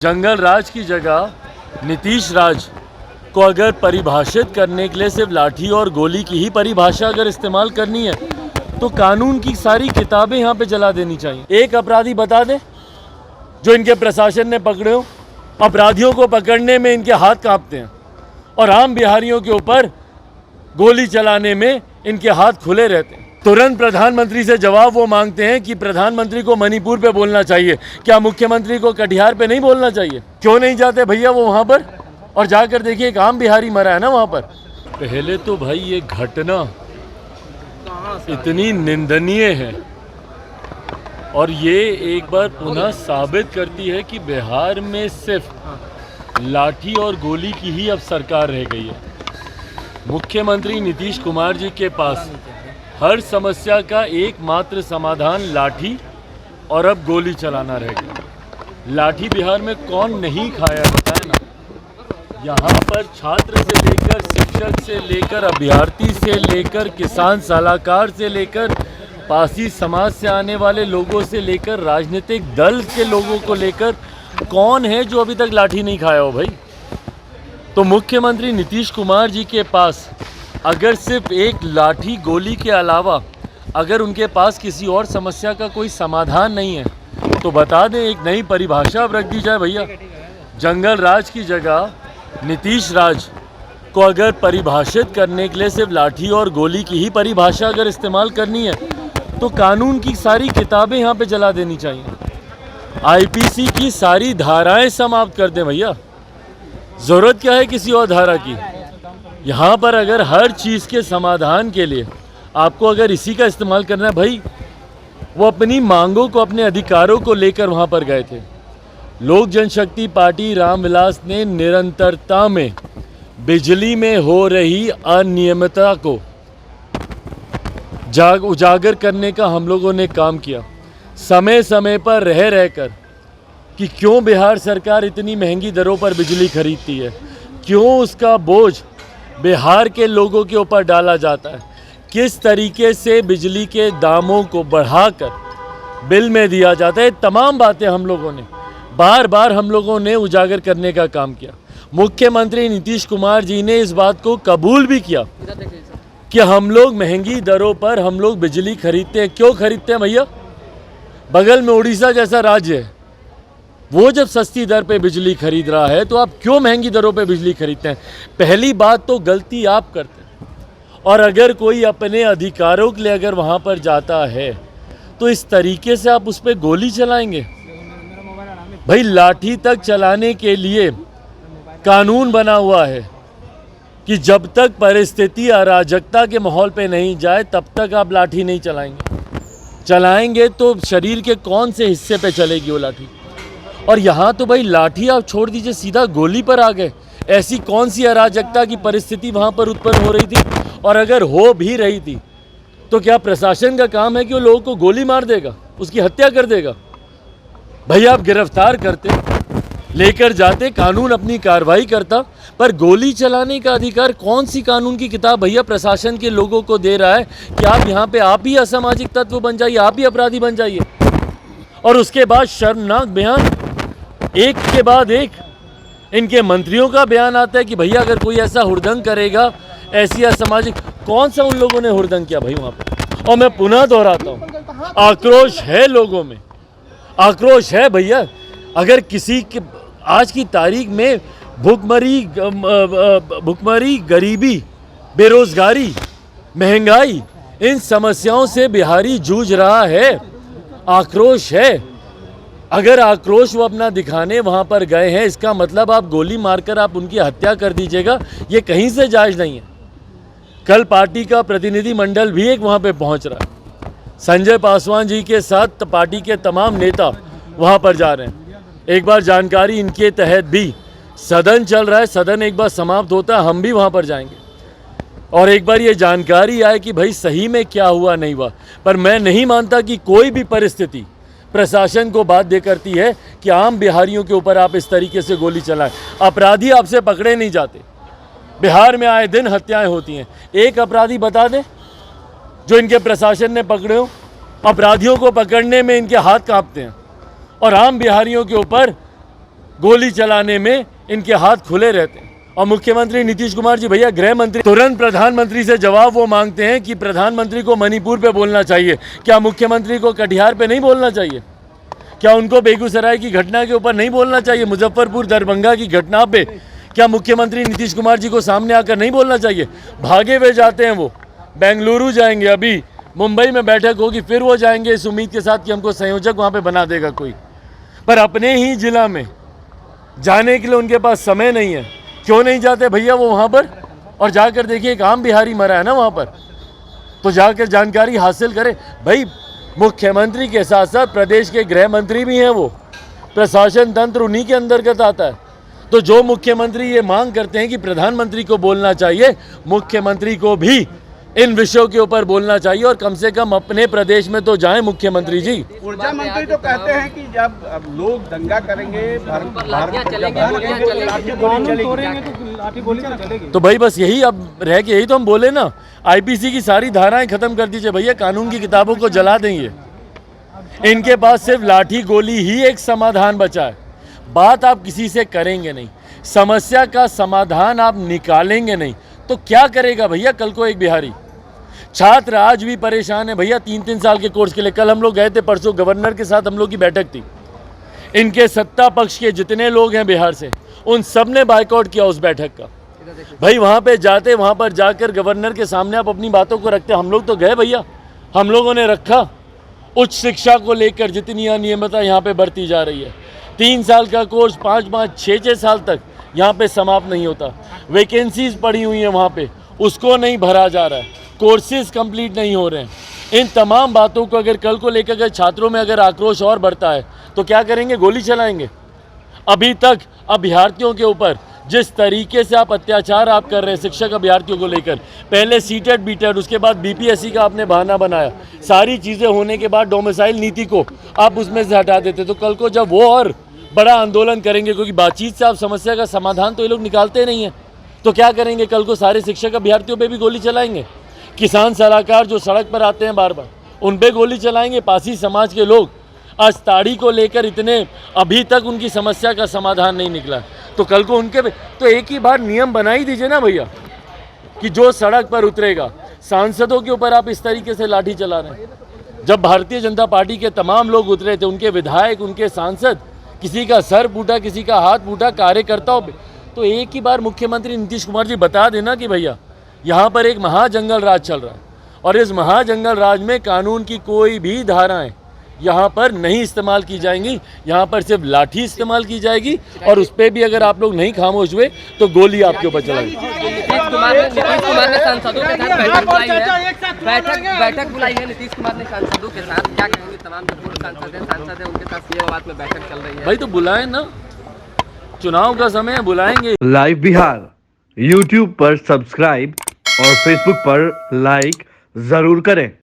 जंगल राज की जगह नीतीश राज को अगर परिभाषित करने के लिए सिर्फ लाठी और गोली की ही परिभाषा अगर इस्तेमाल करनी है तो कानून की सारी किताबें यहाँ पे जला देनी चाहिए। एक अपराधी बता दे जो इनके प्रशासन ने पकड़े हो। अपराधियों को पकड़ने में इनके हाथ कांपते हैं और आम बिहारियों के ऊपर गोली चलाने में इनके हाथ खुले रहते हैं। तुरंत प्रधानमंत्री से जवाब वो मांगते हैं कि प्रधानमंत्री को मणिपुर पे बोलना चाहिए, क्या मुख्यमंत्री को कटिहार पे नहीं बोलना चाहिए? क्यों नहीं जाते भैया वो वहाँ पर और जाकर देखिए एक आम बिहारी मरा है ना वहाँ पर। पहले तो भाई ये घटना इतनी निंदनीय है और ये एक बार पुनः साबित करती है कि बिहार में सिर्फ लाठी और गोली की ही अब सरकार रह गई है। मुख्यमंत्री नीतीश कुमार जी के पास हर समस्या का एकमात्र समाधान लाठी और अब गोली चलाना रह गया। लाठी बिहार में कौन नहीं खाया बताए ना। यहाँ पर छात्र से लेकर शिक्षक से लेकर अभ्यर्थी से लेकर किसान सलाहकार से लेकर पासी समाज से आने वाले लोगों से लेकर राजनीतिक दल के लोगों को लेकर कौन है जो अभी तक लाठी नहीं खाया हो भाई। तो मुख्यमंत्री नीतीश कुमार जी के पास अगर सिर्फ एक लाठी गोली के अलावा अगर उनके पास किसी और समस्या का कोई समाधान नहीं है तो बता दें, एक नई परिभाषा अब रख दी जाए भैया। जंगल राज की जगह नीतीश राज को अगर परिभाषित करने के लिए सिर्फ लाठी और गोली की ही परिभाषा अगर इस्तेमाल करनी है तो कानून की सारी किताबें यहाँ पे जला देनी चाहिए। आईपीसी की सारी धाराएं समाप्त कर दें भैया। ज़रूरत क्या है किसी और धारा की? यहाँ पर अगर हर चीज़ के समाधान के लिए आपको अगर इसी का इस्तेमाल करना है भाई, वो अपनी मांगों को अपने अधिकारों को लेकर वहाँ पर गए थे। लोक जनशक्ति पार्टी रामविलास ने निरंतरता में बिजली में हो रही अनियमितता को उजागर करने का हम लोगों ने काम किया, समय समय पर रह रहकर कि क्यों बिहार सरकार इतनी महंगी दरों पर बिजली खरीदती है, क्यों उसका बोझ बिहार के लोगों के ऊपर डाला जाता है, किस तरीके से बिजली के दामों को बढ़ाकर बिल में दिया जाता है। तमाम बातें हम लोगों ने बार बार उजागर करने का काम किया। मुख्यमंत्री नीतीश कुमार जी ने इस बात को कबूल भी किया कि हम लोग महंगी दरों पर हम लोग बिजली खरीदते हैं। क्यों खरीदते हैं भैया? बगल में उड़ीसा जैसा राज्य है, वो जब सस्ती दर पे बिजली खरीद रहा है तो आप क्यों महंगी दरों पे बिजली खरीदते हैं? पहली बात तो गलती आप करते हैं और अगर कोई अपने अधिकारों के लिए अगर वहाँ पर जाता है तो इस तरीके से आप उस पर गोली चलाएंगे भाई। लाठी तक चलाने के लिए कानून बना हुआ है कि जब तक परिस्थिति अराजकता के माहौल पे नहीं जाए तब तक आप लाठी नहीं चलाएंगे तो शरीर के कौन से हिस्से पे चलेगी वो लाठी? और यहाँ तो भाई लाठी आप छोड़ दीजिए, सीधा गोली पर आ गए। ऐसी कौन सी अराजकता की परिस्थिति वहाँ पर उत्पन्न हो रही थी? और अगर हो भी रही थी तो क्या प्रशासन का काम है कि वो लोगों को गोली मार देगा, उसकी हत्या कर देगा? भैया आप गिरफ्तार करते, लेकर जाते, कानून अपनी कार्रवाई करता, पर गोली चलाने का अधिकार कौन सी कानून की किताब भैया प्रशासन के लोगों को दे रहा है कि आप यहाँ पे आप ही असामाजिक तत्व बन जाइए, आप ही अपराधी बन जाइए? और उसके बाद शर्मनाक बयान एक के बाद एक इनके मंत्रियों का बयान आता है कि भैया अगर कोई ऐसा हुड़दंग करेगा, ऐसी असामाजिक, कौन सा उन लोगों ने हुड़दंग किया भाई वहाँ पे? और मैं पुनः दोहराता हूँ, आक्रोश है लोगों में, आक्रोश है भैया। अगर किसी के आज की तारीख में भुखमरी, गरीबी, बेरोजगारी, महंगाई, इन समस्याओं से बिहारी जूझ रहा है, आक्रोश है। अगर आक्रोश वो अपना दिखाने वहाँ पर गए हैं, इसका मतलब आप गोली मारकर आप उनकी हत्या कर दीजिएगा, ये कहीं से जायज़ नहीं है। कल पार्टी का प्रतिनिधिमंडल भी एक वहाँ पे पहुँच रहा है, संजय पासवान जी के साथ पार्टी के तमाम नेता वहाँ पर जा रहे हैं। एक बार जानकारी इनके तहत भी सदन चल रहा है, सदन एक बार समाप्त होता है, हम भी वहाँ पर जाएंगे और एक बार ये जानकारी आए कि भाई सही में क्या हुआ नहीं हुआ। पर मैं नहीं मानता कि कोई भी परिस्थिति प्रशासन को बाध्य करती है कि आम बिहारियों के ऊपर आप इस तरीके से गोली चलाएं। अपराधी आपसे पकड़े नहीं जाते, बिहार में आए दिन हत्याएं होती हैं। एक अपराधी बता दें जो इनके प्रशासन ने पकड़े हो। अपराधियों को पकड़ने में इनके हाथ कांपते हैं और आम बिहारियों के ऊपर गोली चलाने में इनके हाथ खुले रहते हैं। और मुख्यमंत्री नीतीश कुमार जी, भैया गृह मंत्री तुरंत प्रधानमंत्री से जवाब वो मांगते हैं कि प्रधानमंत्री को मणिपुर पे बोलना चाहिए, क्या मुख्यमंत्री को कटिहार पे नहीं बोलना चाहिए? क्या उनको बेगूसराय की घटना के ऊपर नहीं बोलना चाहिए? मुजफ्फरपुर दरभंगा की घटना पे क्या मुख्यमंत्री नीतीश कुमार जी को सामने आकर नहीं बोलना चाहिए? भागे हुए जाते हैं, वो बेंगलुरु जाएंगे, अभी मुंबई में बैठक होगी, फिर वो जाएंगे इस उम्मीद के साथ कि हमको संयोजक वहाँ पे बना देगा कोई। पर अपने ही जिला में जाने के लिए उनके पास समय नहीं है। क्यों नहीं जाते भैया वो वहाँ पर? और जाकर देखिए, एक आम बिहारी मरा है ना वहाँ पर, तो जाकर जानकारी हासिल करें। भाई मुख्यमंत्री के साथ साथ प्रदेश के गृह मंत्री भी हैं, वो प्रशासन तंत्र उन्हीं के अंतर्गत आता है। तो जो मुख्यमंत्री ये मांग करते हैं कि प्रधानमंत्री को बोलना चाहिए, मुख्यमंत्री को भी इन विषयों के ऊपर बोलना चाहिए और कम से कम अपने प्रदेश में तो जाएं मुख्यमंत्री जी। ऊर्जा मंत्री तो कहते हैं कि जब लोग दंगा करेंगे, तो भाई बस यही अब रह के यही तो हम बोले ना, आईपीसी की सारी धाराएं खत्म कर दीजिए भैया, कानून की किताबों को जला देंगे। इनके पास सिर्फ लाठी गोली ही एक समाधान बचा है। बात आप किसी से करेंगे नहीं, समस्या का समाधान आप निकालेंगे नहीं, तो क्या करेगा भैया कल को एक बिहारी? छात्र आज भी परेशान है भैया 3-3 साल के कोर्स के लिए। कल हम लोग गए थे, परसों गवर्नर के साथ हम लोग की बैठक थी। इनके सत्ता पक्ष के जितने लोग हैं बिहार से, उन सब ने बायकॉट किया उस बैठक का। भाई वहाँ पे जाते, वहाँ पर जाकर गवर्नर के सामने आप अपनी बातों को रखते। हम लोग तो गए भैया, हम लोगों ने रखा। उच्च शिक्षा को लेकर जितनी अनियमितता यहाँ पे बढ़ती जा रही है, 3 साल का कोर्स 5-5, 6-6 साल तक यहाँ पे समाप्त नहीं होता। वैकेंसीज पड़ी हुई हैं वहाँ पे, उसको नहीं भरा जा रहा है, कोर्सेज कंप्लीट नहीं हो रहे हैं। इन तमाम बातों को अगर कल को लेकर अगर छात्रों में अगर आक्रोश और बढ़ता है तो क्या करेंगे? गोली चलाएंगे। अभी तक अभ्यर्थियों के ऊपर जिस तरीके से आप अत्याचार आप कर रहे हैं शिक्षक अभ्यर्थियों को लेकर, पहले सीटेट बीटेट, उसके बाद बीपीएससी का आपने बहाना बनाया, सारी चीज़ें होने के बाद डोमिसाइल नीति को आप उसमें से हटा देते, तो कल को जब वो और बड़ा आंदोलन करेंगे, क्योंकि बातचीत से आप समस्या का समाधान तो ये लोग निकालते नहीं हैं, तो क्या करेंगे? कल को सारे शिक्षक अभ्यर्थियों पे भी गोली चलाएंगे। किसान सलाहकार जो सड़क पर आते हैं बार बार, उन पे गोली चलाएंगे। पासी समाज के लोग आज ताड़ी को लेकर इतने, अभी तक उनकी समस्या का समाधान नहीं निकला, तो कल को उनके पे तो एक ही बार नियम बना ही दीजिए ना भैया, कि जो सड़क पर उतरेगा, सांसदों के ऊपर आप इस तरीके से लाठी चला रहे हैं। जब भारतीय जनता पार्टी के तमाम लोग उतरे थे, उनके विधायक, उनके सांसद, किसी का सर फूटा, किसी का हाथ फूटा, कार्यकर्ताओं पे, तो एक ही बार मुख्यमंत्री नीतीश कुमार जी बता देना कि भैया यहाँ पर एक महाजंगल राज चल रहा है, और इस महाजंगल राज में कानून की कोई भी धाराएं यहाँ पर नहीं इस्तेमाल की जाएंगी, यहाँ पर सिर्फ लाठी इस्तेमाल की जाएगी, और उस पर भी अगर आप लोग नहीं खामोश हुए तो गोली आपके ऊपर चलाएगी। नीतीश कुमार ने सांसदों के साथ बैठक बुलाई है, बैठक बुलाई है नीतीश कुमार ने सांसदों के साथ, क्या कहेंगे? तमाम जो पूर्व सांसद है उनके साथ सीएम में बैठक चल रही है। भाई तो बुलाएं ना, चुनाव का समय है, बुलाएंगे। लाइव बिहार यूट्यूब पर सब्सक्राइब और फेसबुक पर लाइक जरूर करें।